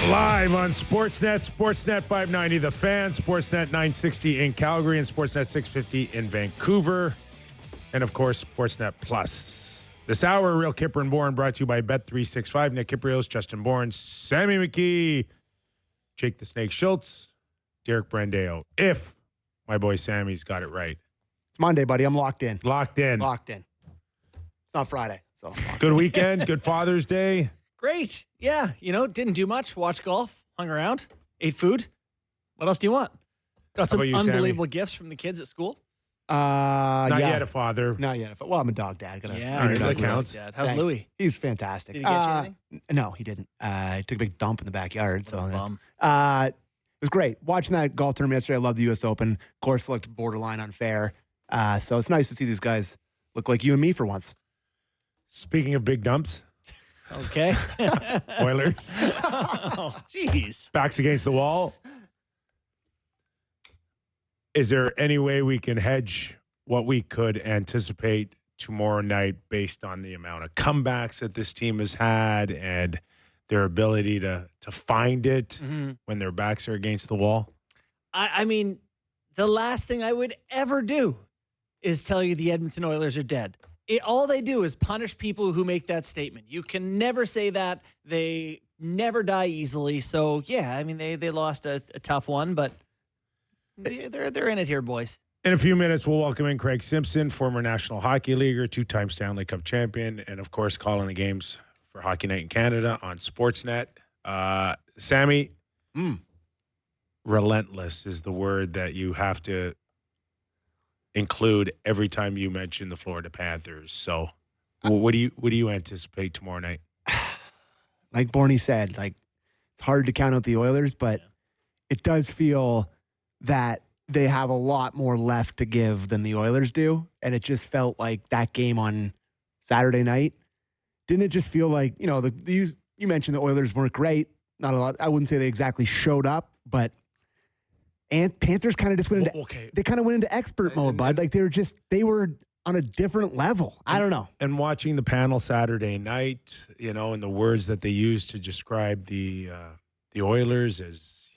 Live on Sportsnet, Sportsnet 590 The Fan, Sportsnet 960 in Calgary, and Sportsnet 650 in Vancouver, and of course, Sportsnet Plus. This hour, Real Kyper and Bourne, brought to you by Bet365. Nick Kypreos, Justin Bourne, Sammy McKee, Jake the Snake Schultz, Derek Brandeo. If my boy Sammy's got it right. It's Monday, buddy. I'm locked in. Locked in. Locked in. It's not Friday, so. Good weekend. Good Father's Day. Great. Yeah. Didn't do much. Watched golf, hung around, ate food. What else do you want? Got some you, unbelievable Sammy? gifts from the kids at school. Not yet a father. Not yet. Well, I'm a dog dad. Yeah. that counts. Dad. How's Thanks. Louis? He's fantastic. Did he get you anything? No, he didn't. He took a big dump in the backyard. What a bum. It was great. Watching that golf tournament yesterday, I loved the U.S. Open. Of course, it looked borderline unfair. So it's nice to see these guys look like you and me for once. Speaking of big dumps, Okay. Oilers, Oh, jeez. backs against the wall. Is there any way we can hedge what we could anticipate tomorrow night based on the amount of comebacks that this team has had and their ability to find it when their backs are against the wall? I mean, the last thing I would ever do is tell you the Edmonton Oilers are dead. All they do is punish people who make that statement. You can never say that. They never die easily. So, yeah, I mean, they lost a tough one, but they're in it here, boys. In a few minutes, we'll welcome in Craig Simpson, former National Hockey Leaguer, two-time Stanley Cup champion, and, of course, calling the games for Hockey Night in Canada on Sportsnet. Sammy, relentless is the word that you have to include every time you mention the Florida Panthers. So what do you anticipate tomorrow night? Like Borny said, it's hard to count out the Oilers, but it does feel that they have a lot more left to give than the Oilers do. And it just felt like that game on Saturday night. Didn't it just feel like, you mentioned the Oilers weren't great. Not a lot. I wouldn't say they exactly showed up, and Panthers kind of just went into they kind of went into expert mode, bud. Like they were on a different level. I don't know. And watching the panel Saturday night, and the words that they used to describe the Oilers as,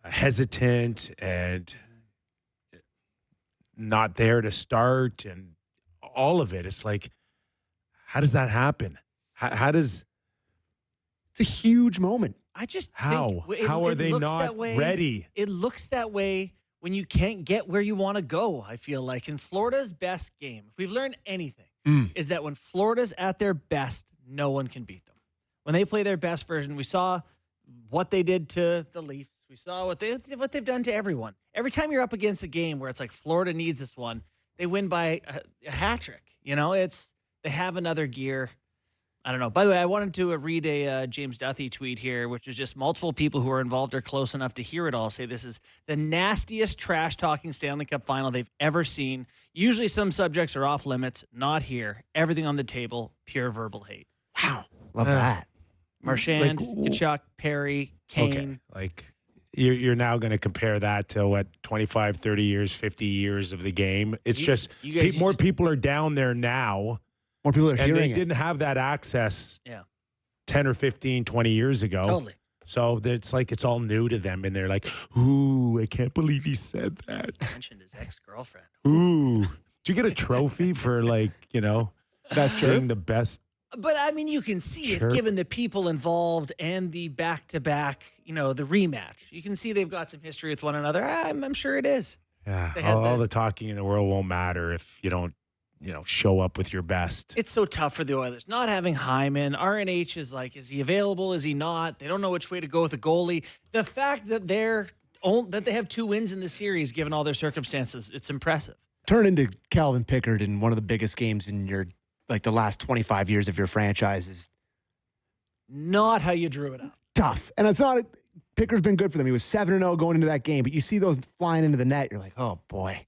hesitant and not there to start and all of it. It's like, how does that happen? How does... It's a huge moment. I just How? think How are they looks not that way. ready? It looks that way when you can't get where you want to go, I feel like. In Florida's best game, if we've learned anything, is that when Florida's at their best, no one can beat them. When they play their best version, we saw what they did to the Leafs. We saw what they've done to everyone. Every time you're up against a game where it's like Florida needs this one, they win by a hat trick. They have another gear. I don't know. By the way, I wanted to read a James Duthie tweet here, which was just multiple people who are involved are close enough to hear it all say this is the nastiest trash-talking Stanley Cup final they've ever seen. Usually some subjects are off limits. Not here. Everything on the table, pure verbal hate. Wow. Love that. Marchand, Kachuk, Perry, Kane. Okay. You're now going to compare that to what, 25, 30 years, 50 years of the game. It's more people are down there now. More people are and hearing they didn't have that access 10 or 15, 20 years ago. Totally. So it's like it's all new to them, and they're like, ooh, I can't believe he said that. Mentioned his ex-girlfriend. Ooh. Did you get a trophy for, That's true. being the best? But, I mean, you can see Sure. it given the people involved and the back-to-back, the rematch. You can see they've got some history with one another. I'm sure it is. Yeah, They had all the- the talking in the world won't matter if you don't, show up with your best. It's so tough for the Oilers. Not having Hyman. RNH is like, is he available? Is he not? They don't know which way to go with the goalie. The fact that they have 2 wins in the series, given all their circumstances, it's impressive. Turn into Calvin Pickard in one of the biggest games in your the last 25 years of your franchise is Not how you drew it up. tough. And it's not Pickard's been good for them. He was 7-0 going into that game, but you see those flying into the net, you're like, oh boy.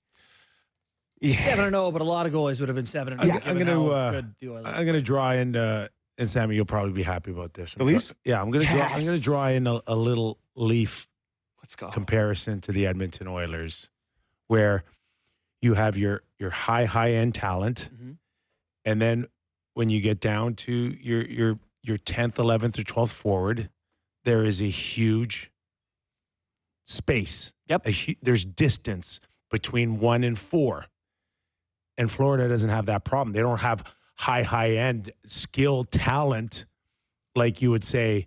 Yeah. 7-0, but a lot of goalies would have been 7-0. I'm given going how to good the Oilers I'm going to draw in, and Sammy, you'll probably be happy about this. The Leafs? Yeah, I'm going to Yes. draw in a little Leaf Let's go. comparison to the Edmonton Oilers, where you have your high end talent, and then when you get down to your 10th, 11th, or 12th forward, there is a huge space. Yep. There's distance between 1 and 4. And Florida doesn't have that problem. They don't have high-end skill talent like you would say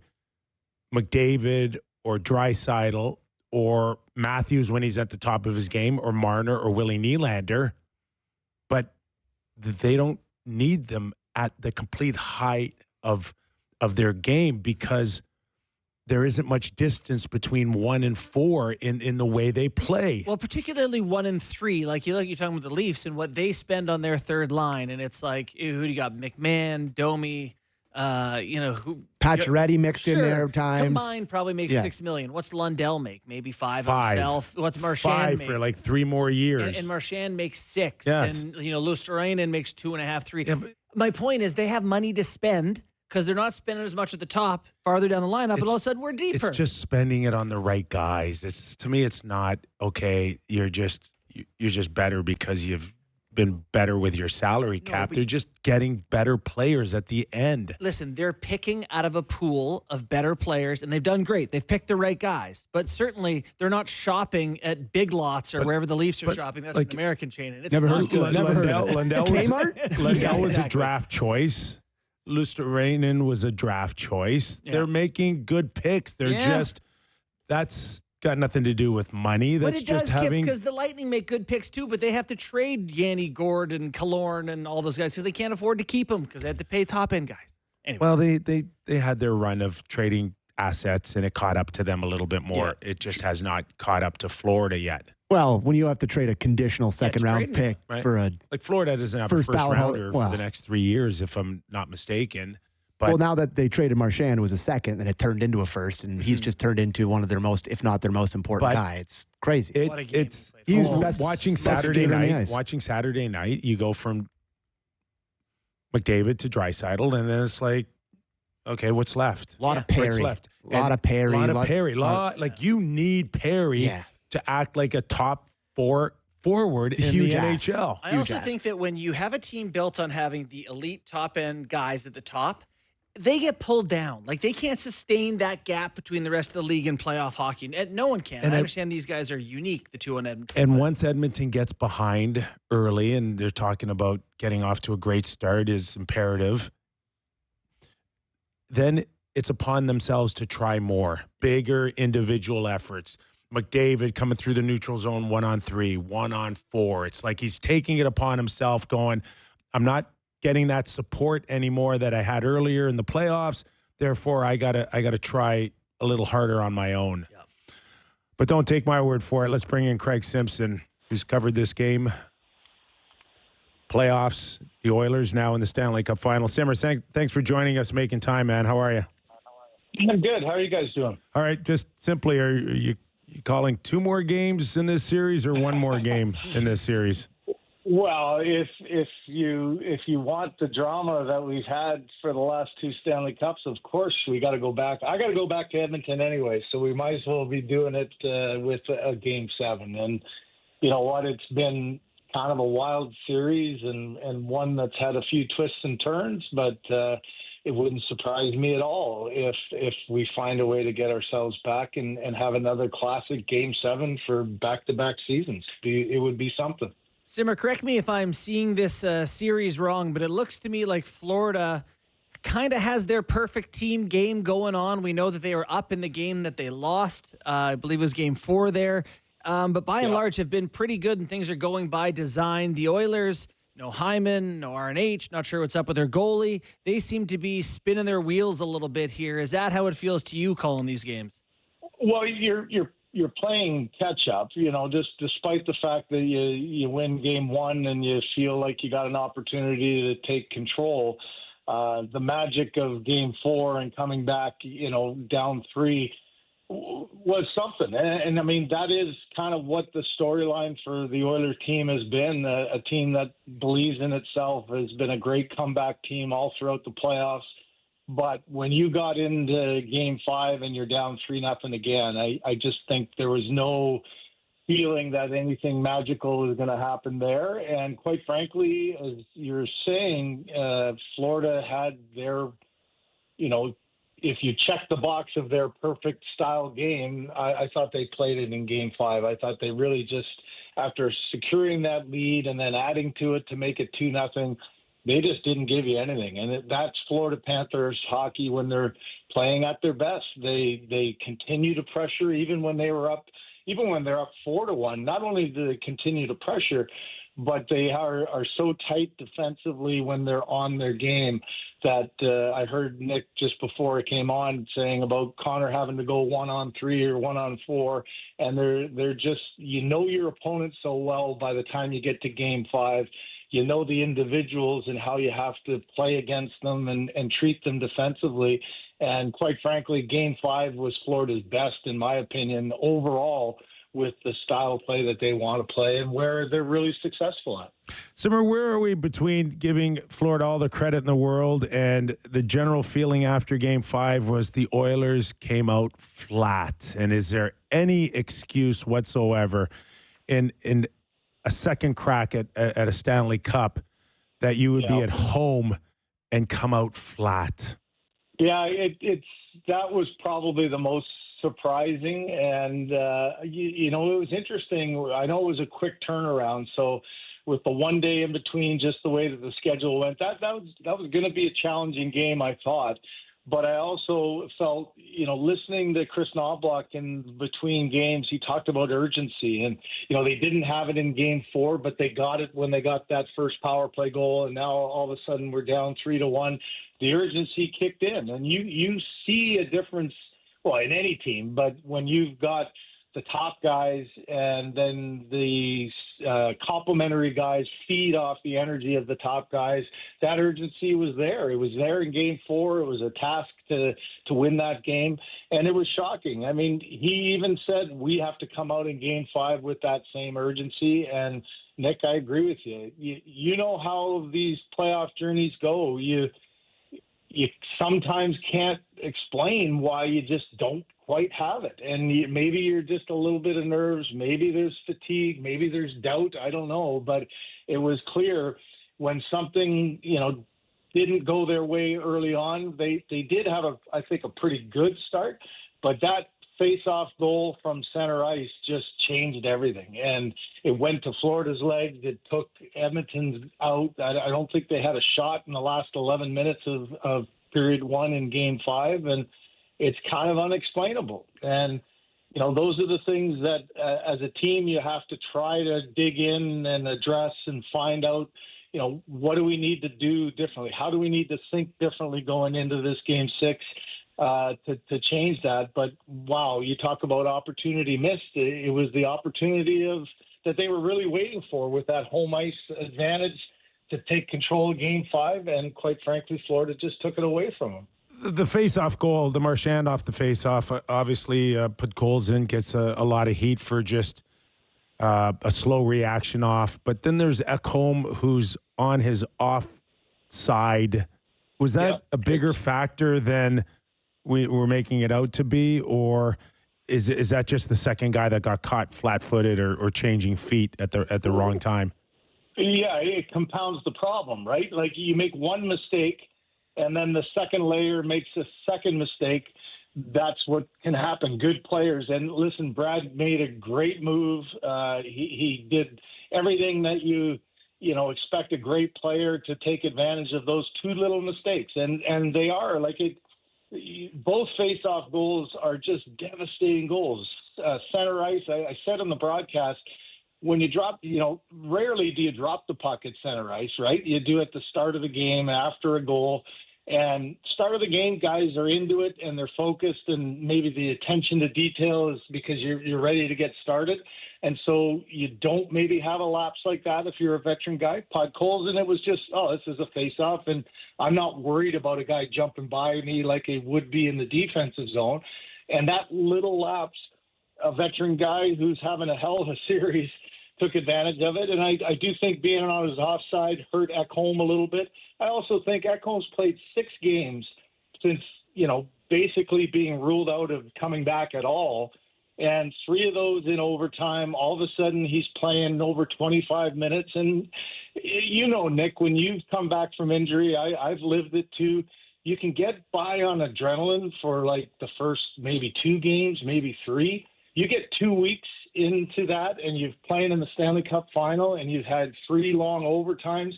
McDavid or Draisaitl or Matthews when he's at the top of his game, or Marner or Willie Nylander. But they don't need them at the complete height of their game because there isn't much distance between 1 and 4 in the way they play. Well, particularly 1 and 3, like you're talking about the Leafs and what they spend on their third line, and it's like, who do you got? McMahon, Domi, who Pacioretty mixed in there times. Combined probably makes $6 million. What's Lundell make? Maybe 5 himself. What's Marchand 5 make? for like 3 more years. And Marchand makes 6. Yes. And Luosterainen makes 2.5, 3. Yeah, my point is they have money to spend because they're not spending as much at the top, farther down the lineup, but all of a sudden we're deeper. It's just spending it on the right guys. To me, it's not okay. You're just better because you've been better with your salary cap. They're just getting better players at the end. Listen, they're picking out of a pool of better players, and they've done great. They've picked the right guys, but certainly they're not shopping at Big Lots or wherever the Leafs are shopping. That's an American chain, and it's Never not heard- good. never heard of it. Lundell was a exactly. draft choice. Luosterainen was a draft choice. Yeah. They're making good picks. That's got nothing to do with money. But That's it just does, having. because the Lightning make good picks too, but they have to trade Yanni Gord and Killorn and all those guys because they can't afford to keep them because they have to pay top end guys. Anyway. Well, they had their run of trading assets, and it caught up to them a little bit more. Yeah. It just has not caught up to Florida yet. Well, when you have to trade a conditional second-round trading, pick right? for a Like Florida doesn't have First a first ballot rounder well. for the next 3 years, if I'm not mistaken. But well, now that they traded Marchand was a second, and it turned into a first, and he's just turned into one of their most, if not their most important But guy. It's crazy. What a game it's he played. He was the best watching best Saturday skater on the night. ice. Watching Saturday night, you go from McDavid to Draisaitl, and then it's like, okay, what's left? A lot of What's Perry. left? Lot of Perry. A lot of Perry. Like you need Perry Yeah. to act like a top 4 forward It's a in huge the ask. NHL. I Huge also ask. think that when you have a team built on having the elite top end guys at the top, they get pulled down. Like they can't sustain that gap between the rest of the league and playoff hockey. And no one can. And I I- understand these guys are unique, the two on Edmonton. And but once Edmonton gets behind early, and they're talking about getting off to a great start is imperative, then it's upon themselves to try more, bigger individual efforts. McDavid coming through the neutral zone 1-on-3, 1-on-4. It's like he's taking it upon himself, going, I'm not getting that support anymore that I had earlier in the playoffs. Therefore, I gotta try a little harder on my own. Yep. But don't take my word for it. Let's bring in Craig Simpson, who's covered this game. Playoffs, the Oilers now in the Stanley Cup Final. Simmer, thanks for joining us, making time, man. How are you? I'm good. How are you guys doing? All right, just simply, are you calling 2 more games in this series or 1 more game in this series? Well, if you want the drama that we've had for the last 2 Stanley Cups, of course we got to go back. I got to go back to Edmonton anyway, so we might as well be doing it with a Game 7. And you know what? It's been kind of a wild series and one that's had a few twists and turns, but it wouldn't surprise me at all if we find a way to get ourselves back and have another classic Game 7 for back-to-back seasons. It would be something. Simmer, correct me if I'm seeing this series wrong, but it looks to me like Florida kind of has their perfect team game going on. We know that they were up in the game that they lost. I believe it was Game 4 there. But by and large have been pretty good, and things are going by design. The Oilers, no Hyman, no RNH, not sure what's up with their goalie. They seem to be spinning their wheels a little bit here. Is that how it feels to you calling these games? Well, you're playing catch up, you know, just despite the fact that you win Game 1 and you feel like you got an opportunity to take control. The magic of Game 4 and coming back, you know, down 3 was something. And I mean, that is kind of what the storyline for the Oilers team has been, a team that believes in itself, has been a great comeback team all throughout the playoffs. But when you got into Game 5 and you're down 3-0 again, I just think there was no feeling that anything magical was going to happen there. And quite frankly, as you're saying, Florida had their, you know, if you check the box of their perfect style game, I thought they played it in Game 5. I thought they really just, after securing that lead and then adding to it to make it 2-0, they just didn't give you anything. And that's Florida Panthers hockey when they're playing at their best. They continue to pressure even when they're up 4-1. Not only do they continue to pressure, but they are so tight defensively when they're on their game that I heard Nick just before it came on saying about Connor having to go 1-on-3 or 1-on-4, and they're just, your opponent so well by the time you get to Game 5. You know the individuals and how you have to play against them and treat them defensively. And quite frankly, Game 5 was Florida's best, in my opinion, overall, with the style of play that they want to play and where they're really successful at. Simmer, where are we between giving Florida all the credit in the world and the general feeling after Game 5 was the Oilers came out flat? And is there any excuse whatsoever in a second crack at a Stanley Cup that you would be at home and come out flat? Yeah, that was probably the most surprising, and it was interesting. I know it was a quick turnaround, so with the 1 day in between, just the way that the schedule went, that was going to be a challenging game, I thought. But I also felt, listening to Chris Knobloch in between games, he talked about urgency, and they didn't have it in Game 4, but they got it when they got that first power play goal, and now all of a sudden we're down 3-1. The urgency kicked in, and you see a difference. Well, in any team, but when you've got the top guys and then the complementary guys feed off the energy of the top guys, that urgency was there. It was there in Game 4. It was a task to win that game, and it was shocking. I mean, he even said we have to come out in Game 5 with that same urgency, and Nick, I agree with you. You know how these playoff journeys go. You sometimes can't explain why you just don't quite have it. And maybe you're just a little bit of nerves. Maybe there's fatigue. Maybe there's doubt. I don't know. But it was clear when something, didn't go their way early on. They did have, I think, a pretty good start. But that face-off goal from center ice just changed everything. And it went to Florida's legs. It took Edmonton's out. I don't think they had a shot in the last 11 minutes of period 1 in Game 5. And it's kind of unexplainable. And, those are the things that as a team you have to try to dig in and address and find out, what do we need to do differently? How do we need to think differently going into this Game 6? To change that. But wow, you talk about opportunity missed. It was the opportunity that they were really waiting for with that home ice advantage to take control of Game 5, and quite frankly, Florida just took it away from them. The face-off goal, the Marchand off the face-off, obviously Podkolzin gets a lot of heat for just a slow reaction off. But then there's Ekholm, who's on his off side. Was that a bigger factor than we were making it out to be, or is that just the second guy that got caught flat-footed or changing feet at the wrong time? Yeah, it compounds the problem, right? Like you make one mistake, and then the second layer makes a second mistake. That's what can happen. Good players, and listen, Brad made a great move. He did everything that you expect a great player to take advantage of those two little mistakes, and they are like it. Both face-off goals are just devastating goals. Center ice, I said on the broadcast, when you drop, rarely do you drop the puck at center ice, right? You do it at the start of the game after a goal. And start of the game, guys are into it and they're focused, and maybe the attention to detail is because you're ready to get started. And so you don't maybe have a lapse like that if you're a veteran guy. Podkolzin, it was just, this is a face-off, and I'm not worried about a guy jumping by me like he would be in the defensive zone. And that little lapse, a veteran guy who's having a hell of a series took advantage of it. And I do think being on his offside hurt Ekholm a little bit. I also think Ekholm's played 6 games since, basically being ruled out of coming back at all. And 3 of those in overtime. All of a sudden, he's playing over 25 minutes. And, Nick, when you come back from injury, I've lived it too. you can get by on adrenaline for like the first maybe 2 games, maybe 3. You get 2 weeks into that and you've playing in the Stanley Cup Final and you've had 3 long overtimes.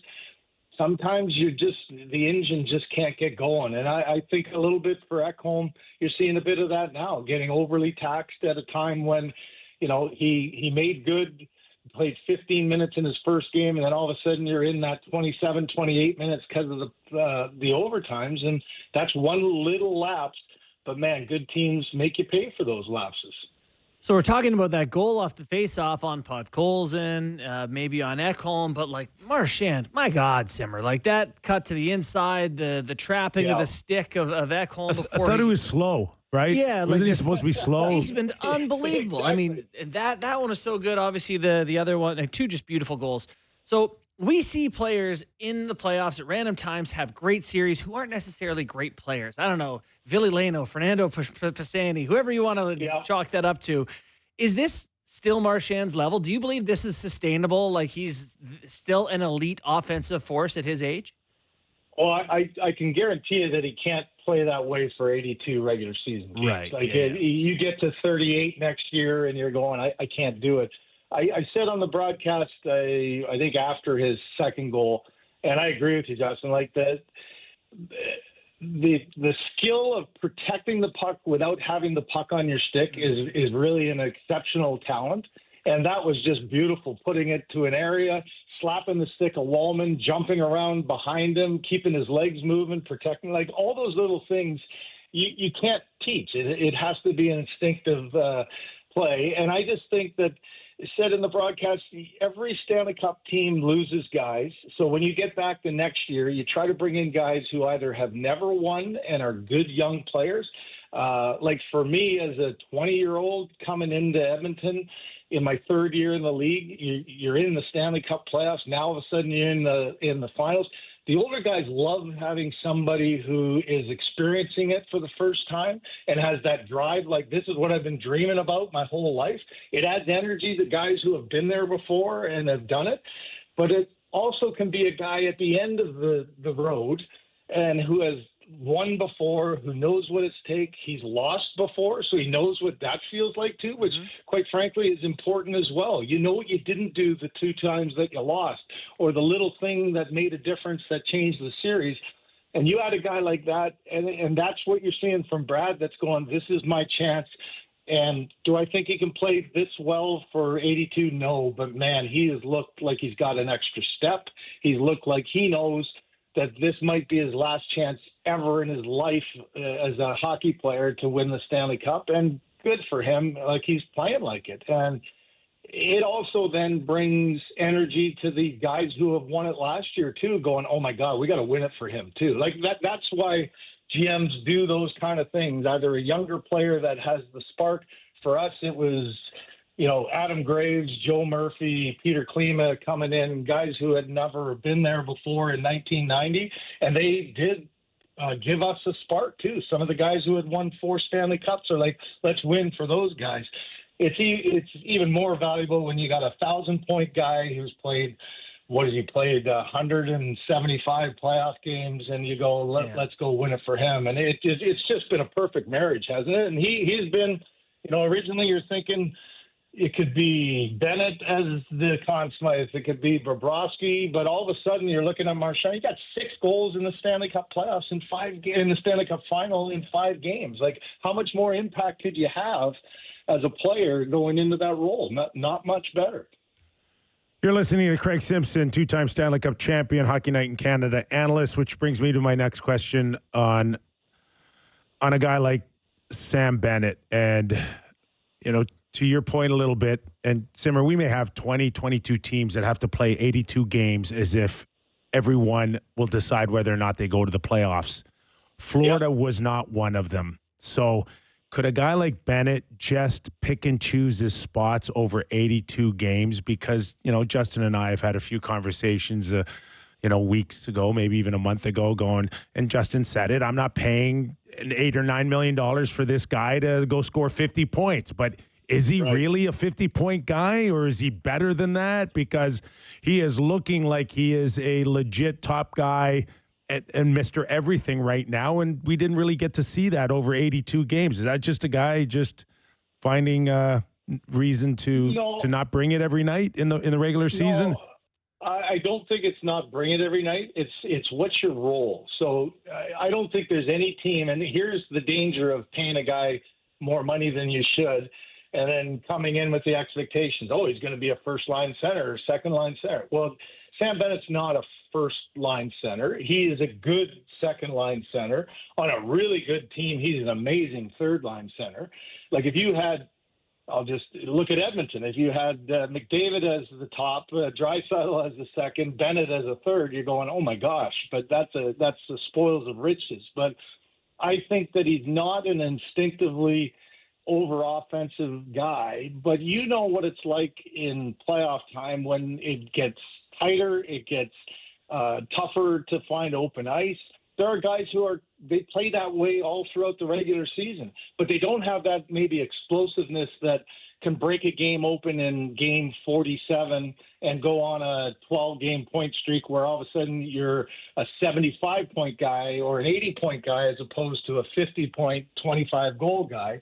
Sometimes the engine just can't get going. And I think a little bit for Ekholm, you're seeing a bit of that now, getting overly taxed at a time when, he made good, played 15 minutes in his first game, and then all of a sudden you're in that 27, 28 minutes because of the overtimes. And that's one little lapse. But, man, good teams make you pay for those lapses. So we're talking about that goal off the face-off on Podkolzin, maybe on Ekholm, but like Marchand, my God, Simmer, like that cut to the inside, the trapping of the stick of Ekholm. I thought he was slow, right? Yeah, wasn't he supposed to be slow? He's been unbelievable. Exactly. I mean, that one is so good. Obviously, the other one, and 2 just beautiful goals. So we see players in the playoffs at random times have great series who aren't necessarily great players. I don't know, Ville Leno, Fernando Pisani, whoever you want to chalk that up to. Is this still Marchand's level? Do you believe this is sustainable? Like he's still an elite offensive force at his age? Well, I can guarantee you that he can't play that way for 82 regular season games. Right. Like you get to 38 next year and you're going, I can't do it. I said on the broadcast, I think after his second goal, and I agree with you, Justin, like that the skill of protecting the puck without having the puck on your stick is really an exceptional talent. And that was just beautiful, putting it to an area, slapping the stick of Wallman, jumping around behind him, keeping his legs moving, protecting, like all those little things you can't teach. It has to be an instinctive play. And I just think that, said in the broadcast, every Stanley Cup team loses guys. So when you get back the next year, you try to bring in guys who either have never won and are good young players. Like for me, as a 20-year-old coming into Edmonton in my 3rd year in the league, you're in the Stanley Cup playoffs. Now all of a sudden you're in the finals. The older guys love having somebody who is experiencing it for the first time and has that drive, like this is what I've been dreaming about my whole life. It adds energy to guys who have been there before and have done it. But it also can be a guy at the end of the road and who has won before, who knows what it's take. He's lost before, so he knows what that feels like too, which quite frankly is important as well. You know what you didn't do the 2 times that you lost, or the little thing that made a difference that changed the series. And you had a guy like that, and that's what you're seeing from Brad, that's going, this is my chance. And do I think he can play this well for 82? No, but man, he has looked like he's got an extra step. He's looked like he knows that this might be his last chance ever in his life as a hockey player to win the Stanley Cup, and good for him. Like he's playing like it. And it also then brings energy to the guys who have won it last year too, going, oh my God, we got to win it for him too. Like that's why GMs do those kind of things. Either a younger player that has the spark. For us, it was, Adam Graves, Joe Murphy, Peter Klima coming in, guys who had never been there before in 1990. And they did give us a spark too. Some of the guys who had won 4 Stanley Cups are like, let's win for those guys. It's even more valuable when you got a 1,000-point guy who's played, he played 175 playoff games, and you go, let's go win it for him. And it's just been a perfect marriage, hasn't it? And he's been, originally you're thinking it could be Bennett as the Conn Smythe, it could be Bobrovsky, but all of a sudden you're looking at Marchand. He got 6 goals in the Stanley Cup playoffs in the Stanley Cup final in 5 games. Like, how much more impact could you have as a player going into that role? Not much better. You're listening to Craig Simpson, 2-time Stanley Cup champion, Hockey Night in Canada analyst, which brings me to my next question on a guy like Sam Bennett. And, to your point a little bit, and Simmer, we may have 20, 22 teams that have to play 82 games as if everyone will decide whether or not they go to the playoffs. Florida was not one of them. So could a guy like Bennett just pick and choose his spots over 82 games? Because, Justin and I have had a few conversations, weeks ago, maybe even a month ago, going, and Justin said it, I'm not paying $8 or $9 million for this guy to go score 50 points. But is he really a 50-point guy, or is he better than that? Because he is looking like he is a legit top guy and Mr. Everything right now, and we didn't really get to see that over 82 games. Is that just a guy just finding reason to not bring it every night in the regular season? No, I don't think it's not bring it every night. It's what's your role. So I don't think there's any team, and here's the danger of paying a guy more money than you should, and then coming in with the expectations, he's going to be a first-line center or second-line center. Well, Sam Bennett's not a first-line center. He is a good second-line center. On a really good team, he's an amazing third-line center. Like if you had, I'll just look at Edmonton. If you had McDavid as the top, Draisaitl as the second, Bennett as a third, you're going, oh my gosh! But that's the spoils of riches. But I think that he's not an instinctively over-offensive guy. But you know what it's like in playoff time when it gets tighter, it gets tougher to find open ice. There are guys they play that way all throughout the regular season, but they don't have that maybe explosiveness that can break a game open in game 47 and go on a 12-game point streak where all of a sudden you're a 75-point guy or an 80-point guy as opposed to a 50-point, 25-goal guy.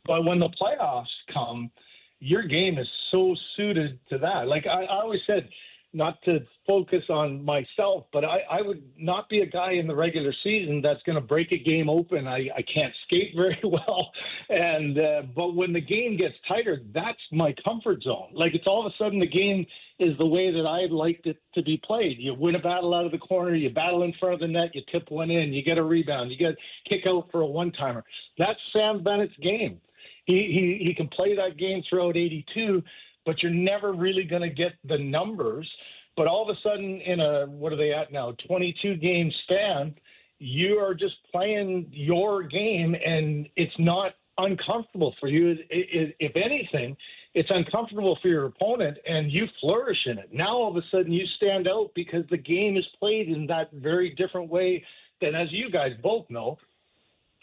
But when the playoffs come, your game is so suited to that. Like I always said, not to focus on myself, but I would not be a guy in the regular season that's going to break a game open. I can't skate very well. And but when the game gets tighter, that's my comfort zone. Like it's all of a sudden the game is the way that I'd liked it to be played. You win a battle out of the corner, you battle in front of the net, you tip one in, you get a rebound, you get kick out for a one-timer. That's Sam Bennett's game. He can play that game throughout 82, but you're never really going to get the numbers. But all of a sudden in what are they at now, 22-game span, you are just playing your game, and it's not uncomfortable for you. If anything, it's uncomfortable for your opponent, and you flourish in it. Now all of a sudden you stand out because the game is played in that very different way than, as you guys both know,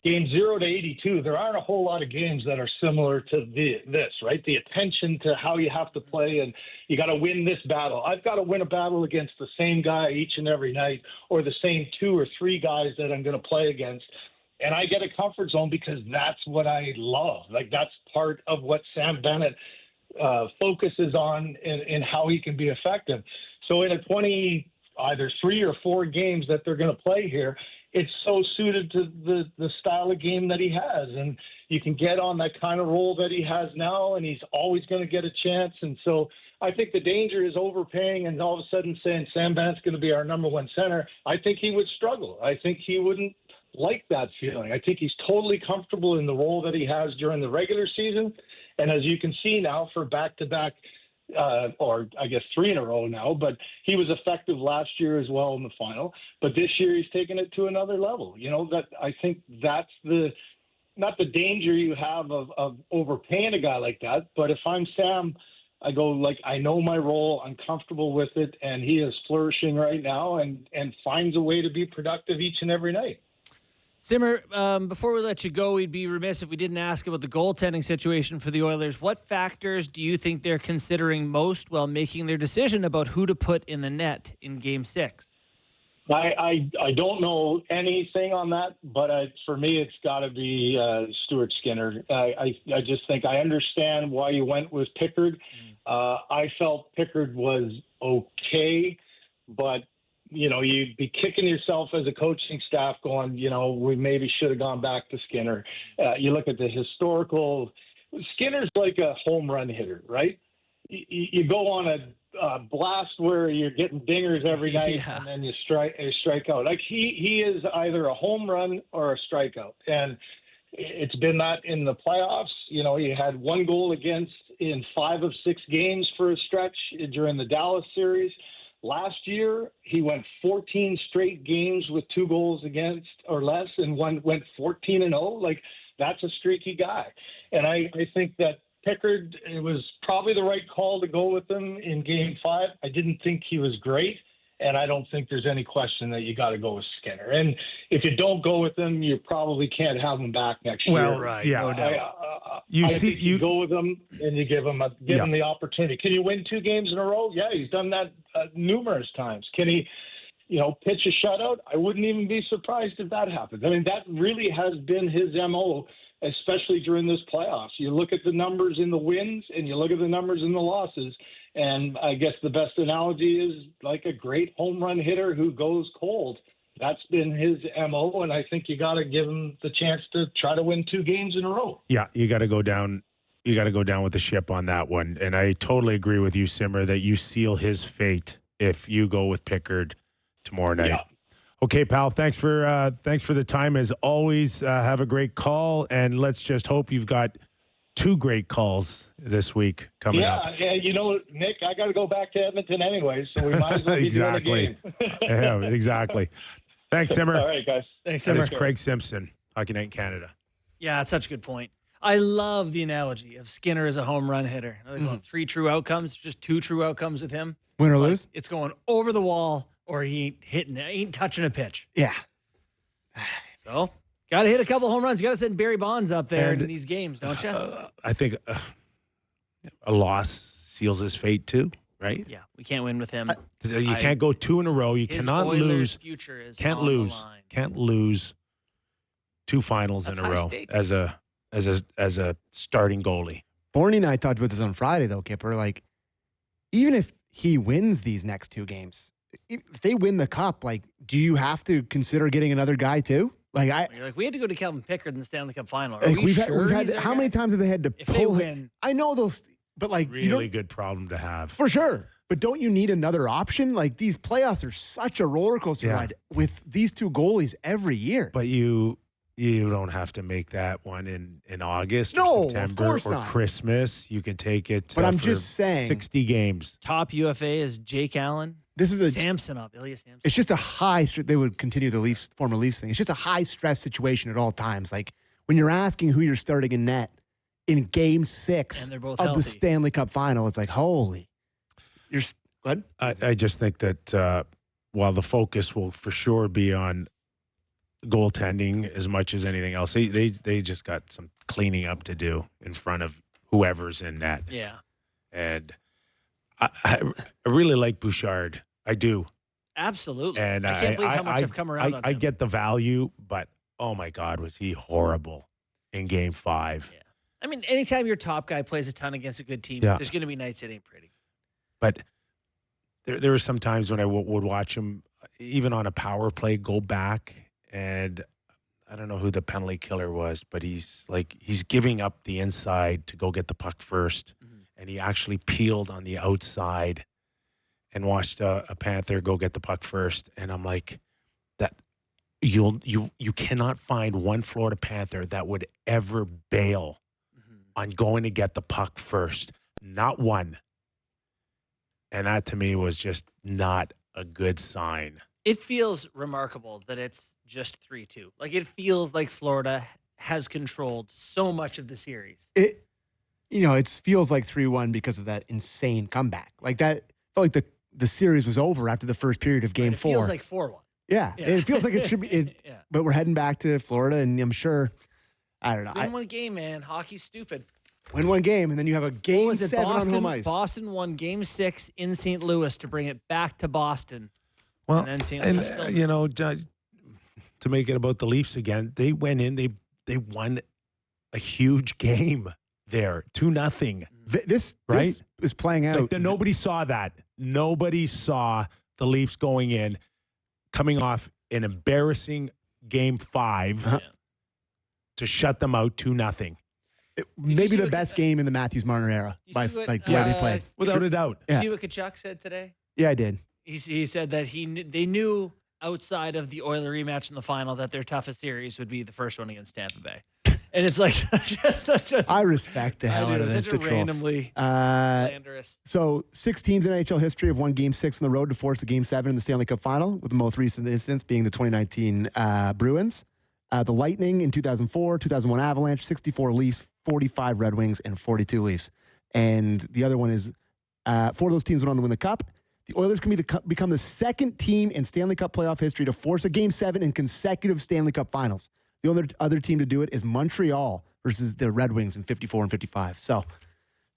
Game 0 to 82, there aren't a whole lot of games that are similar to this, right? The attention to how you have to play, and you got to win this battle. I've got to win a battle against the same guy each and every night, or the same 2 or 3 guys that I'm going to play against. And I get a comfort zone because that's what I love. Like that's part of what Sam Bennett focuses on in how he can be effective. So in a 20, either 3 or 4 games that they're going to play here, it's so suited to the style of game that he has. And you can get on that kind of role that he has now, and he's always going to get a chance. And so I think the danger is overpaying and all of a sudden saying Sam Bennett's going to be our number 1 center. I think he would struggle. I think he wouldn't like that feeling. I think he's totally comfortable in the role that he has during the regular season. And as you can see now for back-to-back or I guess 3 in a row now, but he was effective last year as well in the final. But this year he's taken it to another level. You know, that I think that's not the danger you have of overpaying a guy like that. But if I'm Sam, I go like, I know my role, I'm comfortable with it, and he is flourishing right now and finds a way to be productive each and every night. Simmer, before we let you go, we'd be remiss if we didn't ask about the goaltending situation for the Oilers. What factors do you think they're considering most while making their decision about who to put in the net in Game 6? I don't know anything on that, but for me, it's got to be Stuart Skinner. I just think I understand why you went with Pickard. I felt Pickard was okay, but you know, you'd be kicking yourself as a coaching staff going, you know, we maybe should have gone back to Skinner. You look at the historical, Skinner's like a home run hitter, right? You go on a blast where you're getting dingers every night and then you strike out. Like he is either a home run or a strikeout. And it's been that in the playoffs. You know, he had 1 goal against in 5 of 6 games for a stretch during the Dallas series. Last year, he went 14 straight games with 2 goals against or less and went 14-0. Like, that's a streaky guy. And I think that Pickard, it was probably the right call to go with him in Game 5. I didn't think he was great, and I don't think there's any question that you got to go with Skinner. And if you don't go with him, you probably can't have him back next year. Well, right, yeah. No doubt. You go with him and you give him the opportunity. Can you win 2 games in a row? Yeah, he's done that numerous times. Can he pitch a shutout. I wouldn't even be surprised if that happens. I mean, that really has been his MO, especially during this playoffs. You look at the numbers in the wins and you look at the numbers in the losses, and I guess the best analogy is like a great home run hitter who goes cold. That's been his MO, and I think you got to give him the chance to try to win 2 games in a row. Yeah, you got to go down. You got to go down with the ship on that one. And I totally agree with you, Simmer, that you seal his fate if you go with Pickard tomorrow night. Yeah. Okay, pal. Thanks for the time as always. Have a great call, and let's just hope you've got 2 great calls this week coming up. Yeah, Nick, I got to go back to Edmonton anyway, so we might as well be exactly. doing a game. Yeah, exactly. Thanks, Simmer. All right, guys. Thanks, That Simmer. is Craig Simpson, Hockey Night in Canada. Yeah, it's such a good point. I love the analogy of Skinner as a home run hitter. They're going 3 true outcomes, just 2 true outcomes with him. Win or lose? It's going over the wall, or he ain't hitting it, he ain't touching a pitch. Yeah. So, got to hit a couple home runs. You got to send Barry Bonds up there And, in these games, don't you? I think a loss seals his fate too, right? Yeah, we can't win with him. You can't go 2 in a row. You His cannot Oilers' lose. future is Can't on the lose. line. Can't lose 2 finals That's in a high row stakes. as a starting goalie. Borny and I talked about this on Friday, though, Kipper. Like, even if he wins these next 2 games, if they win the cup, like, do you have to consider getting another guy too? Like, You're like, we had to go to Calvin Pickard in the Stanley Cup Final. Are like we we've sure had he's our how guy? many times have they had to If they pull him? win, I know those, but like you Really don't, good problem to have. for sure. But don't you need another option? Like, these playoffs are such a roller coaster Yeah. ride with these 2 goalies every year. But you don't have to make that one in August No, or of September course or not. Christmas. You can take it But I'm for just saying- 60 games. top UFA is Jake Allen. This is a Samsonov, Ilya Samsonov. it's just a high. They would continue the former Leafs thing. It's just a high stress situation at all times. Like, when you're asking who you're starting in net in Game 6 And they're both of healthy. the Stanley Cup Final, it's like, holy, you're good. I just think that while the focus will for sure be on goaltending as much as anything else, they just got some cleaning up to do in front of whoever's in net. Yeah. And I really like Bouchard. I do. Absolutely. And I can't believe how much I've come around on I him. get the value, but oh my God, was he horrible in Game 5? Yeah. I mean, anytime your top guy plays a ton against a good team, Yeah. there's going to be nights it ain't pretty. But there were some times when I would watch him, even on a power play, go back, and I don't know who the penalty killer was, but he's giving up the inside to go get the puck first, and he actually peeled on the outside and watched a Panther go get the puck first, and I'm like, that you cannot find one Florida Panther that would ever bail on going to get the puck first, not one. And that to me was just not a good sign. It feels remarkable that it's just 3-2. Like, it feels like Florida has controlled so much of the series. It feels like 3-1 because of that insane comeback. Like, that felt like the series was over after the first period of Game It 4. feels like 4-1. Yeah, it feels like it should be. Yeah. But we're heading back to Florida, and I'm sure. I don't know. Win one game, man. Hockey's stupid. Win one game, and then you have a What Game was it? 7 on home ice. Boston won Game 6 in St. Louis to bring it back to Boston. Well, And then St. and Louis still- you know, to make it about the Leafs again, they went in, they won a huge game there, 2-0. This Right? is playing out. Like nobody saw that. Nobody saw the Leafs going in, coming off an embarrassing Game 5 Uh-huh. to shut them out 2-0, Maybe see the what- best game in the Matthews Marner era You by see what, like the way they uh, played. without a doubt. Yeah. See what Kachuk said today? Yeah, I did. He said that they knew outside of the Oiler rematch in the final that their toughest series would be the first one against Tampa Bay. And it's like such a I respect the hell out of such it. a randomly slanderous. So 6 teams in NHL history have won Game 6 on the road to force a Game 7 in the Stanley Cup Final, with the most recent instance being the 2019 Bruins, the Lightning in 2004, 2001 Avalanche, 64 Leafs, 45 Red Wings, and 42 Leafs. And the other one is 4 of those teams went on to win the Cup. The Oilers can become the second team in Stanley Cup playoff history to force a Game 7 in consecutive Stanley Cup Finals. The only other team to do it is Montreal versus the Red Wings in 54 and 55. So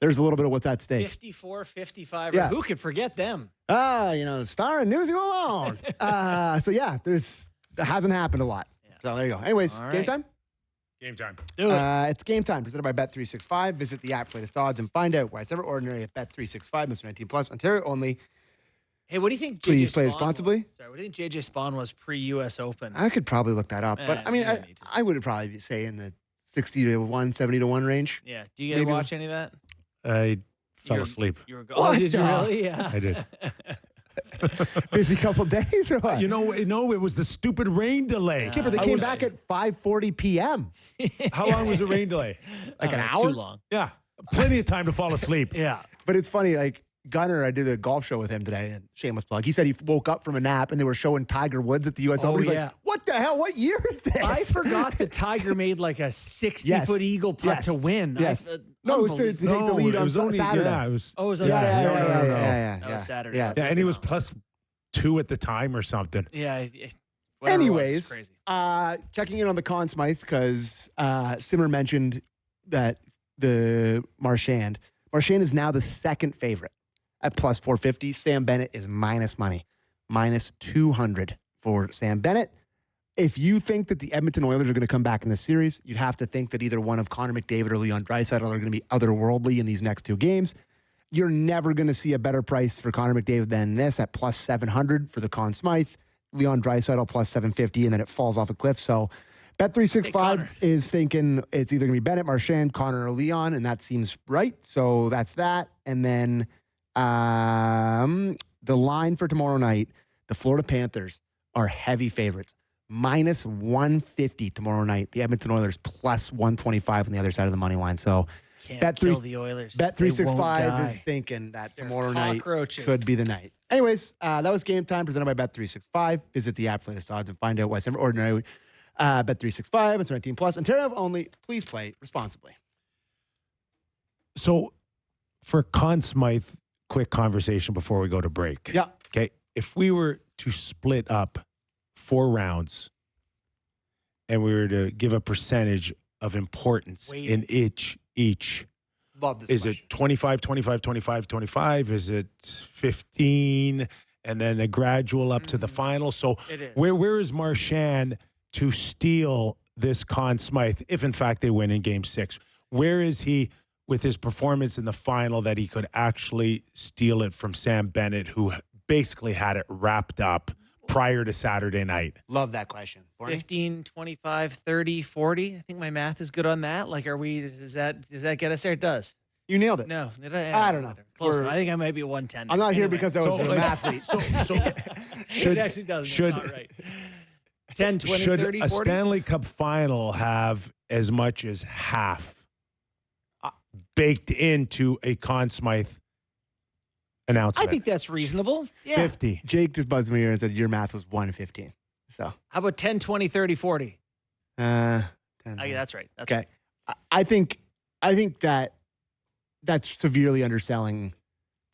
there's a little bit of what's at stake. 54, 55. Yeah. Who could forget them? The star in New Zealand alone. That hasn't happened a lot. Yeah. So there you go. Anyways, All game right. time? Game time. Do it. It's game time presented by Bet365. Visit the app for latest odds and find out why it's never ordinary at Bet365. Mr. 19 Plus, Ontario only. Hey, what do you think? Please JJ play Spawn responsibly. was? Sorry, what do you think JJ Spawn was pre-U.S. Open? I could probably look that up. But, you don't need to. I would probably say in the 60 to 1, 70 to 1 range. Yeah. Do you guys Maybe watch any of that? I fell asleep. You were What did you the- really? Yeah. I did. Busy couple days or what? No, it was the stupid rain delay. Kipper, they I came was- back at 5:40 p.m. How long was the rain delay? Like an Too hour? long. Yeah, plenty of time to fall asleep. Yeah. But it's funny, like Gunner, I did a golf show with him today, and shameless plug. He said he woke up from a nap and they were showing Tiger Woods at the U.S. Open. He's yeah. like, what the hell? What year is this? I forgot that Tiger made like a 60-foot eagle putt Yes. to win. Yes. No, it was to take the lead it on was only Saturday. Yeah, it was. Oh, it was on Yeah, Saturday. No. That was Saturday. Yeah. Yeah, and he was +2 at the time or something. Yeah. Whatever it was, Anyways, it's crazy. checking in on the Conn Smythe because Simmer mentioned that the Marchand is now the second favorite at +450. Sam Bennett is minus money, -200 for Sam Bennett. If you think that the Edmonton Oilers are going to come back in this series, you'd have to think that either one of Connor McDavid or Leon Draisaitl are going to be otherworldly in these next two games. You're never going to see a better price for Connor McDavid than this at +700 for the Conn Smythe. Leon Draisaitl +750, and then it falls off a cliff. So Bet365 is thinking it's either going to be Bennett, Marchand, Connor, or Leon, and that seems right. So that's that. And then the line for tomorrow night, the Florida Panthers are heavy favorites. -150 tomorrow night. The Edmonton Oilers +125 on the other side of the money line. So Can't kill the Oilers. Bet365 is thinking that tomorrow night cockroaches. could be the night. Anyways, that was Game Time presented by Bet365. Visit the app for latest odds and find out why it's never ordinary. Bet365, it's 19 plus. Ontario only. Please play responsibly. So, for Conn Smythe, quick conversation before we go to break. Yeah. Okay. If we were to split up 4 rounds and we were to give a percentage of importance in each, Love this is question. it 25, 25, 25, 25? Is it 15 and then a gradual up to the final? So It is. where is Marchand to steal this Conn Smythe if, in fact, they win in Game 6? Where is he with his performance in the final that he could actually steal it from Sam Bennett, who basically had it wrapped up prior to Saturday night? Love that question. 15, 25, 30, 40. I think my math is good on that. Like, does that get us there? It does. You nailed it. No. I don't know. Close. We're- I think I might be 110. I'm not here Anyway. because I was an athlete. It actually does. It's not right. 10, 20, Should 30, a 40? Stanley Cup Final have as much as half baked into a Conn Smythe announcement? I think that's reasonable. Yeah. 50. Jake just buzzed me here and said your math was 115. So, How about 10, 20, 30, 40? 10, That's right. That's okay. I think that's severely underselling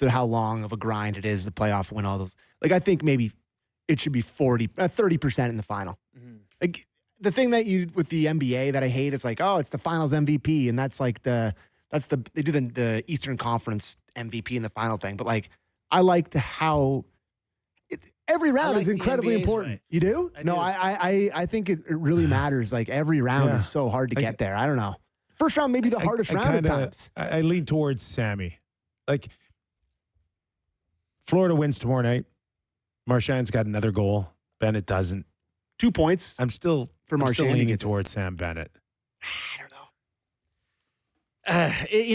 how long of a grind it is to playoff win all those. Like, I think maybe it should be 30% in the final. Mm-hmm. Like, the thing that you with the NBA that I hate, it's like, oh, it's the finals MVP, and that's like they do the Eastern Conference MVP in the final thing. But like, I like how every round like is the incredibly NBA's important. way. You do? I No, do. I think it really matters. Like, every round Yeah. is so hard to Like- get there. I don't know. First round may be the hardest round at times. I lean towards Sammy. Like, Florida wins tomorrow night. Marchand's got another goal. Bennett doesn't. 2 points. I'm still For Marchand to leaning get there. towards Sam Bennett. I don't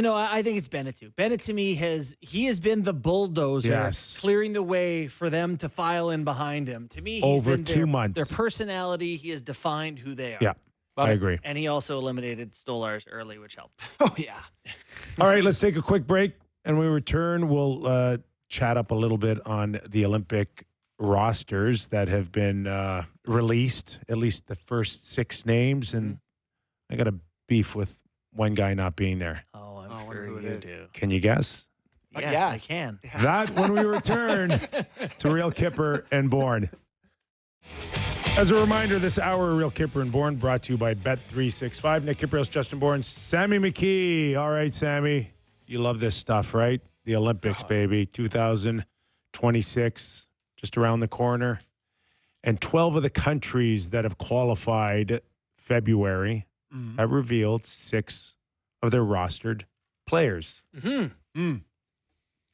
know. I think it's Bennett too. Bennett to me has been the bulldozer, Yes. clearing the way for them to file in behind him. To me, he's Over been 2 months. Their personality, he has defined who they are. Yeah, Love I it. agree. And he also eliminated Stolarz early, which helped. Oh, yeah. All right, let's take a quick break. And when we return, we'll chat up a little bit on the Olympic rosters that have been released, at least the first 6 names. And I got a beef with one guy not being there. Oh, I'm I wonder sure who it you is. do. Can you guess? Yes, yes. I can. That when we return to Real Kyper and Bourne. As a reminder, this hour of Real Kyper and Bourne brought to you by Bet365. Nick Kypreos, Justin Bourne, Sammy McKee. All right, Sammy. You love this stuff, right? The Olympics, baby. 2026, just around the corner. And 12 of the countries that have qualified February have revealed 6 of their rostered players. A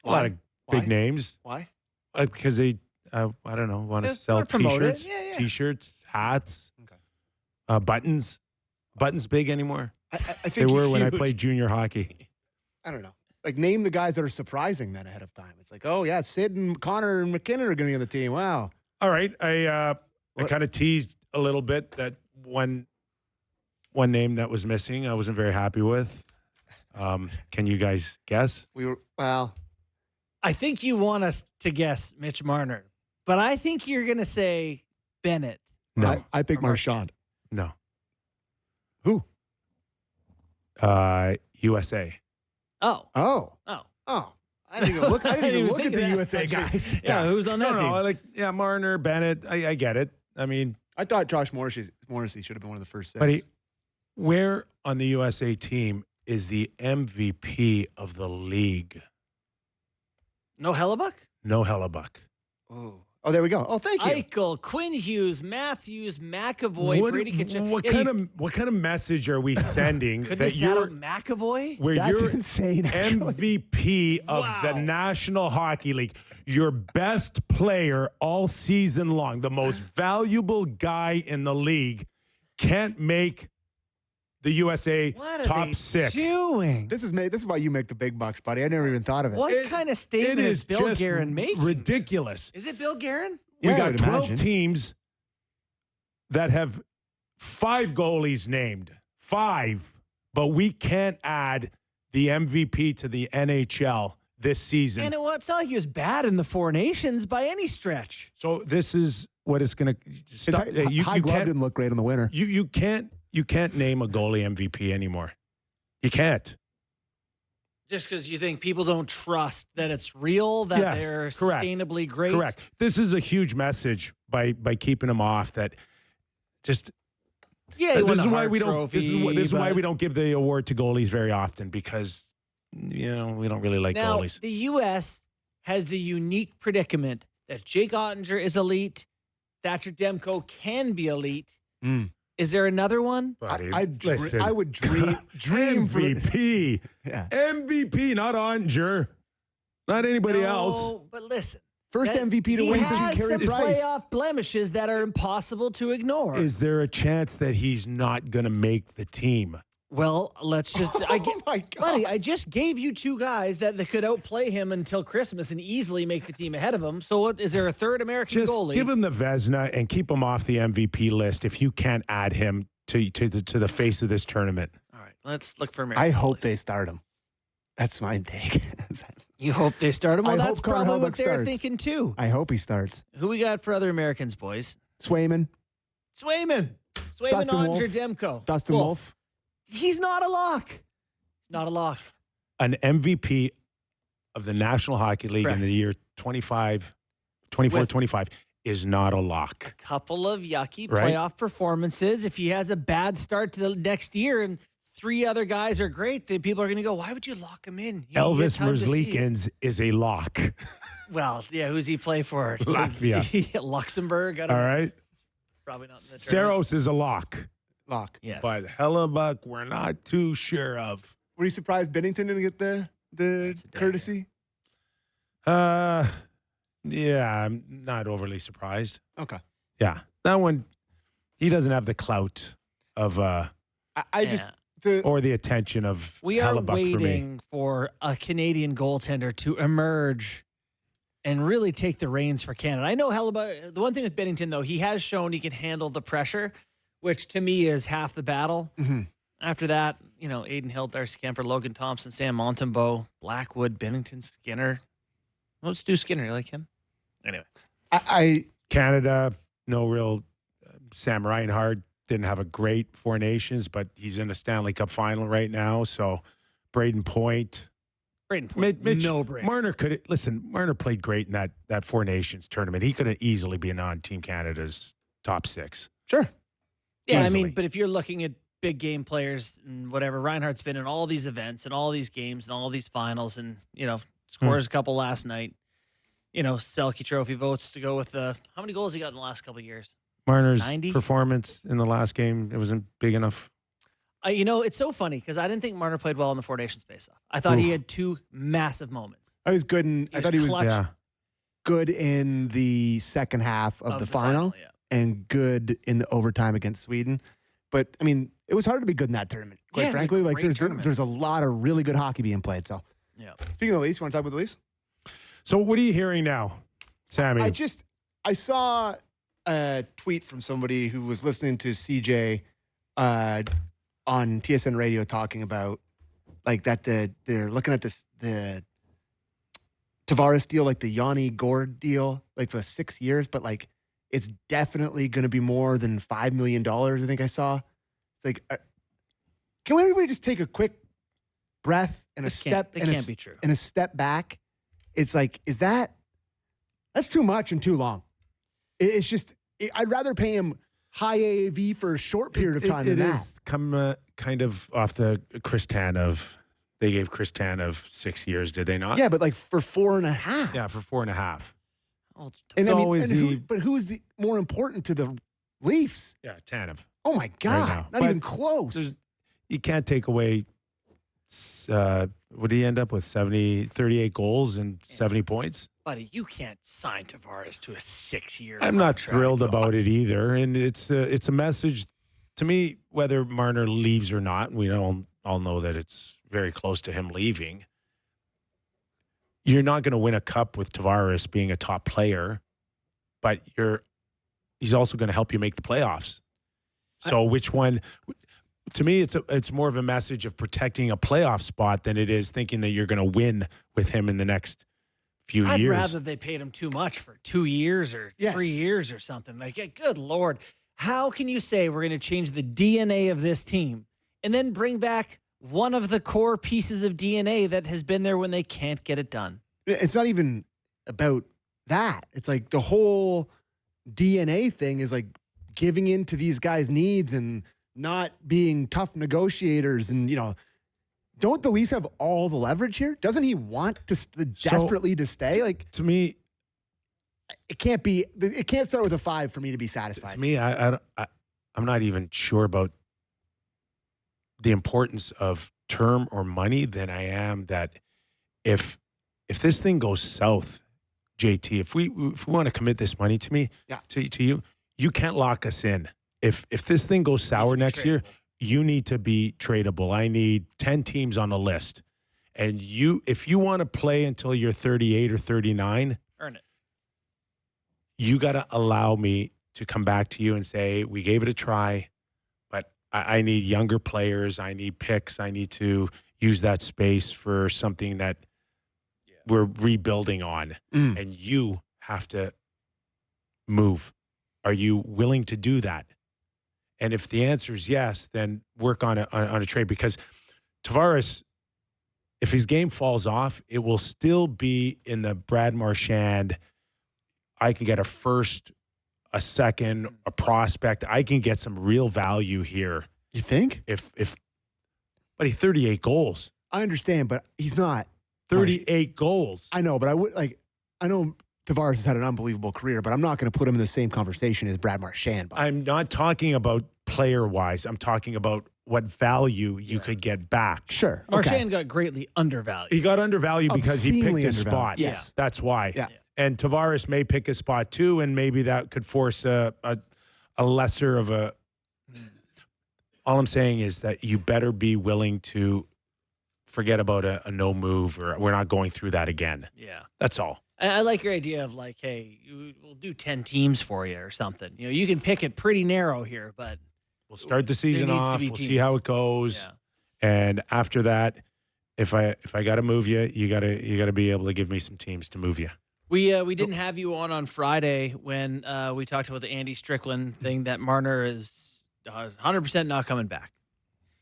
lot of big names. Why? Because they, I don't know, want to sell T-shirts, T-shirts, hats, buttons. Buttons big anymore? I think they were when I played junior hockey. I don't know. Like, name the guys that are surprising then ahead of time. It's like, oh, yeah, Sid and Connor and McKinnon are going to be on the team. Wow. All right. I kind of teased a little bit that one name that was missing I wasn't very happy with. Can you guys guess? I think you want us to guess Mitch Marner, but I think you're going to say Bennett. No. I think Marchand. No. Who? USA. Oh. I didn't even look at the USA guys. Yeah, who's on that team? Marner, Bennett. I get it. I mean, I thought Josh Morrissey should have been one of the first 6. But where on the USA team is the MVP of the league? No Hellebuck? No Hellebuck. Oh, there we go. Oh, thank you. Eichel, Quinn Hughes, Matthews, McAvoy, Brady Tkachuk. What kind of message are we sending that you're McAvoy? Where That's you're insane, actually. MVP of the National Hockey League, your best player all season long, the most valuable guy in the league, can't make the USA top 6. Doing? This is why you make the big bucks, buddy. I never even thought of it. What kind of statement is Bill Guerin making? Ridiculous. Is it Bill Guerin? We Yeah, I got would 12 imagine. teams that have 5 goalies named. 5. But we can't add the MVP to the NHL this season. And it's not like he was bad in the Four Nations by any stretch. So this is what it's going to stop. High glove didn't look great on the winner. You can't name a goalie MVP anymore. You can't. Just because you think people don't trust that it's real, that they're sustainably great. Correct. This is a huge message by keeping them off. That just this is why we don't. This is why we don't give the award to goalies very often, because we don't really like goalies. The U.S. has the unique predicament that Jake Ottinger is elite, Thatcher Demko can be elite. Is there another one? Buddy, I would dream MVP. Yeah. MVP, not Ottinger. Not anybody else. But listen. First MVP to win since Carey Price. Price. Playoff blemishes that are impossible to ignore. Is there a chance that he's not going to make the team? Well, let's just. My God. Buddy, I just gave you 2 guys that could outplay him until Christmas and easily make the team ahead of him. So, is there a third American Just goalie? give him the Vezina and keep him off the MVP list if you can't add him to the face of this tournament. All right, let's look for American. I hope goalies. they start him. That's my take. You hope they start him? Well, I that's hope Connor probably what Hellebuck they're starts. thinking too. I hope he starts. Who we got for other Americans, boys? Swayman, Swayman, Dustin Ottinger, Wolf. Demko. Dustin Wolf. He's not a lock. Not a lock. An MVP of the National Hockey League Correct. in the year 24-25 is not a lock. Couple of yucky Right. playoff performances. If he has a bad start to the next year and 3 other guys are great, then people are going to go, why would you lock him in? Elvis Merzlikins is a lock. Well, yeah, who's he play for? Latvia. Luxembourg. I All don't know. right. Probably not in the tournament. Saros is a lock. Lock. Yes. But Hellebuck, we're not too sure of. Were you surprised Bennington didn't get the courtesy? Yeah, I'm not overly surprised. Okay. Yeah. That one, he doesn't have the clout of I just or the attention of We are Hellebuck for me. waiting for a Canadian goaltender to emerge and really take the reins for Canada. I know Hellebuck. The one thing with Bennington, though, he has shown he can handle the pressure, which to me is half the battle. Mm-hmm. After that, Aiden Hill, Darcy Kemper, Logan Thompson, Sam Montembeault, Blackwood, Bennington, Skinner. Let's do Skinner. You like him? Anyway. Canada, no real Sam Reinhart. Didn't have a great Four Nations, but he's in a Stanley Cup Final right now. So Braden Point. Mitch, no brainer. Marner played great in that Four Nations tournament. He could have easily been on Team Canada's top 6. Sure. Yeah, Easily. but if you're looking at big game players and whatever. Reinhardt's been in all these events and all these games and all these finals, and scores a couple last night. Selke Trophy votes to go with how many goals he got in the last couple of years? Marner's 90? performance in the last game, it wasn't big enough. It's so funny because I didn't think Marner played well in the Four Nations faceoff. I thought he had two massive moments. I was good, I thought he was clutch. good in the second half of the final, and good in the overtime against Sweden. But I mean, it was hard to be good in that tournament. Quite frankly, like there's a lot of really good hockey being played. So, Speaking of the Leafs, you want to talk about the Leafs? So, what are you hearing now, Sammy? I saw a tweet from somebody who was listening to CJ on TSN radio talking about like that they're looking at the Tavares deal, like the Yanni Gord deal, like for 6 years, but like it's definitely going to be more than $5 million. I think I saw. It's like, can everybody just take a quick breath and This can't be true. And a step back? It's like, that's too much and too long. It's just, I'd rather pay him high AAV for a short period of time than that. It is come kind of off the Chris Tanev. They gave Chris Tanev 6 years, did they not? Yeah, but like for 4.5. Yeah, for 4.5. Oh, but who's the more important to the Leafs? Yeah, Tanev. Oh my God, right not even close. You can't take away. What did he end up with? 38 goals and 70 points. Buddy, you can't sign Tavares to a 6-year. I'm not thrilled about it either, and it's a message to me whether Marner leaves or not. We all know that it's very close to him leaving. You're not going to win a cup with Tavares being a top player, but he's also going to help you make the playoffs. So which one? To me, it's more of a message of protecting a playoff spot than it is thinking that you're going to win with him in the next few years. I'd rather they paid him too much for 2 years or 3 years or something. Like, good Lord. How can you say we're going to change the DNA of this team and then bring back one of the core pieces of DNA that has been there when they can't get it done? It's not even about that. It's like the whole DNA thing is like giving in to these guys' needs and not being tough negotiators. And, don't the Leafs have all the leverage here? Doesn't he want desperately to stay? Like, to me, it can't start with a 5 for me to be satisfied. To me, I'm not even sure about the importance of term or money than I am that if this thing goes south, JT, if we want to commit this money to me, to you, you can't lock us in. If this thing goes sour next year, you need to be tradable. I need 10 teams on the list. And if you want to play until you're 38 or 39, earn it. You got to allow me to come back to you and say, we gave it a try, but I need younger players. I need picks. I need to use that space for something that we're rebuilding on. And you have to move. Are you willing to do that? And if the answer is yes, then work on a trade, because Tavares, if his game falls off, it will still be in the Brad Marchand. I can get a first, a second, a prospect. I can get some real value here. You think? But he 38 goals. I understand, but he's not 38 goals. I know, but I know Tavares has had an unbelievable career, but I'm not going to put him in the same conversation as Brad Marchand. I'm not talking about player-wise. I'm talking about what value you could get back. Sure. Marchand got greatly undervalued. He got undervalued because he picked his spot. Yes. That's why. Yeah. And Tavares may pick a spot too, and maybe that could force a lesser of a... All I'm saying is that you better be willing to forget about a no move, or we're not going through that again. Yeah. That's all. I like your idea of like, hey, we'll do 10 teams for you or something. You can pick it pretty narrow here, but we'll start the season off. We'll see how it goes, and after that, if I got to move you, you gotta be able to give me some teams to move you. We didn't have you on Friday when we talked about the Andy Strickland thing that Marner is 100% not coming back.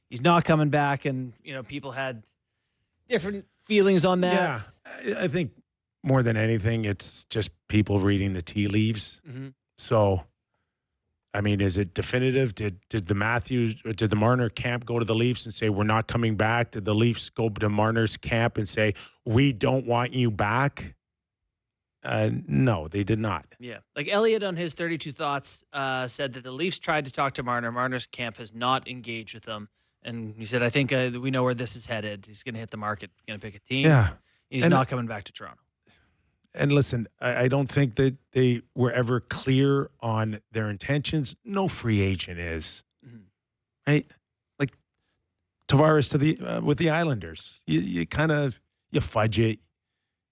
He's not coming back, and people had different feelings on that. Yeah, I think more than anything, it's just people reading the tea leaves. Mm-hmm. So I mean, is it definitive? Did the Marner camp go to the Leafs and say, we're not coming back? Did the Leafs go to Marner's camp and say, we don't want you back? No, they did not. Yeah. Like Elliott on his 32 Thoughts said that the Leafs tried to talk to Marner. Marner's camp has not engaged with them. And he said, I think we know where this is headed. He's going to hit the market, going to pick a team. Yeah. He's not coming back to Toronto. And listen, I don't think that they were ever clear on their intentions. No free agent is. Right? Like Tavares with the Islanders. You kind of, you fudge it.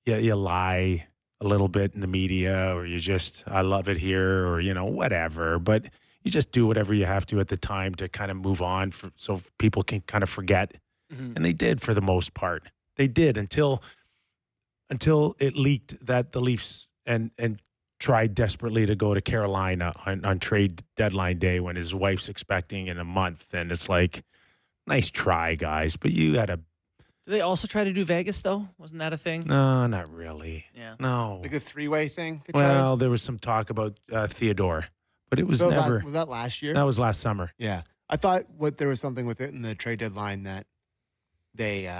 You lie a little bit in the media, or you just, I love it here, or, whatever. But you just do whatever you have to at the time to kind of move on so people can kind of forget. And they did for the most part. They did until it leaked that the Leafs and tried desperately to go to Carolina on trade deadline day when his wife's expecting in a month. And it's like, nice try, guys, but you had a... Do they also try to do Vegas, though? Wasn't that a thing? No, not really. Yeah. No. Like a three-way thing? Well, there was some talk about Theodore, but it was never... Was that last year? That was last summer. Yeah. I thought there was something with it in the trade deadline that they...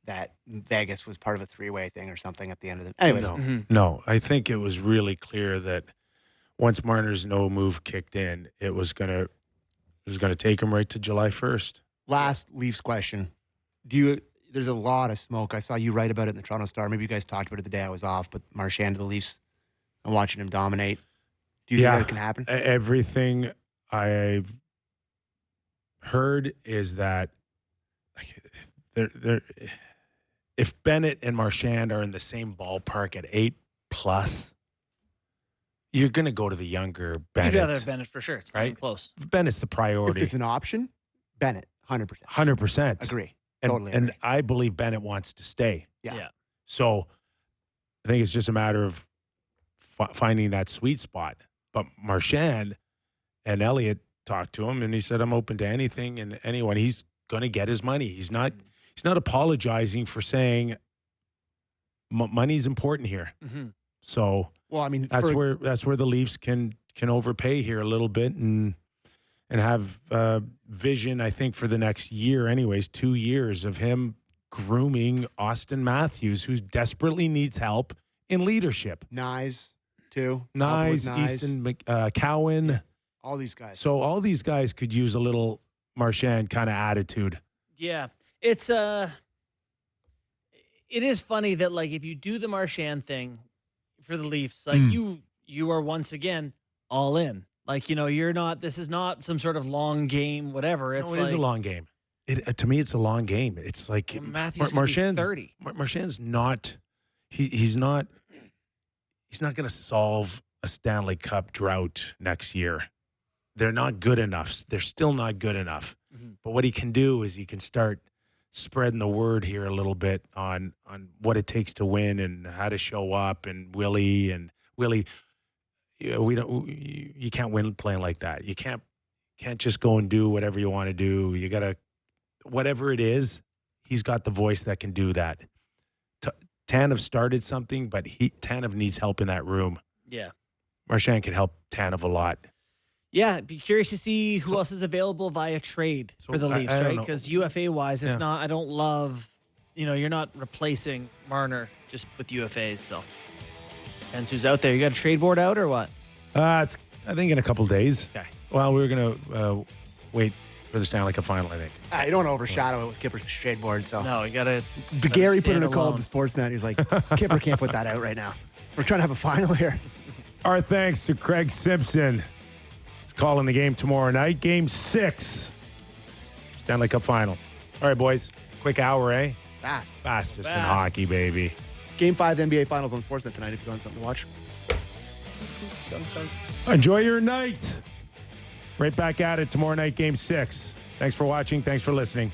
that Vegas was part of a three-way thing or something at the end of the... Anyways. No, I think it was really clear that once Marner's no move kicked in, it was gonna take him right to July 1st. Last Leafs question. There's a lot of smoke. I saw you write about it in the Toronto Star. Maybe you guys talked about it the day I was off, but Marchand to the Leafs, I'm watching him dominate. Do you think that can happen? Everything I've heard is that they're if Bennett and Marchand are in the same ballpark at 8+, you're going to go to the younger Bennett. You'd rather have Bennett for sure. It's right? Close. Bennett's the priority. If it's an option, Bennett, 100%. 100%. Agree. And, Totally and agree. I believe Bennett wants to stay. Yeah. So I think it's just a matter of finding that sweet spot. But Marchand and Elliott talked to him, and he said, I'm open to anything and anyone. He's going to get his money. He's not apologizing for saying money's important here. So well, I mean, that's where the Leafs can overpay here a little bit and have vision, I think, for the next year anyways, 2 years of him grooming Austin Matthews, who desperately needs help in leadership. Nyes, too. Nyes, Easton, Cowan. All these guys. So all these guys could use a little Marchand kind of attitude. Yeah. It is funny that, like, if you do the Marchand thing for the Leafs, like you are once again all in. Like, you're not. This is not some sort of long game, whatever. It's it is a long game. To me, it's a long game. It's like Marchand's 30. Marchand's not. He's not going to solve a Stanley Cup drought next year. They're not good enough. They're still not good enough. But what he can do is he can start spreading the word here a little bit on what it takes to win and how to show up. And Willie, you can't win playing like that. You can't just go and do whatever you want to do. You got to, whatever it is, he's got the voice that can do that. Tanev started something, but Tanev needs help in that room. Yeah. Marchand can help Tanev a lot. Yeah, I'd be curious to see who else is available via trade for the Leafs, right? Because UFA-wise, it's not, I don't love, you're not replacing Marner just with UFAs, so. Depends who's out there. You got a trade board out or what? It's I think in a couple days. Okay. Well, we're going to wait for the Stanley Cup Final, I think. You don't want to overshadow it with Kipper's trade board, so. No, you got to. Gary put in a call to Sportsnet. He's like, Kipper can't put that out right now. We're trying to have a final here. Our thanks to Craig Simpson. He's calling the game tomorrow night. Game 6. Stanley Cup Final. All right, boys. Quick hour, eh? Fastest in hockey, baby. Game 5 NBA Finals on Sportsnet tonight if you want something to watch. Enjoy your night. Right back at it tomorrow night, Game 6. Thanks for watching. Thanks for listening.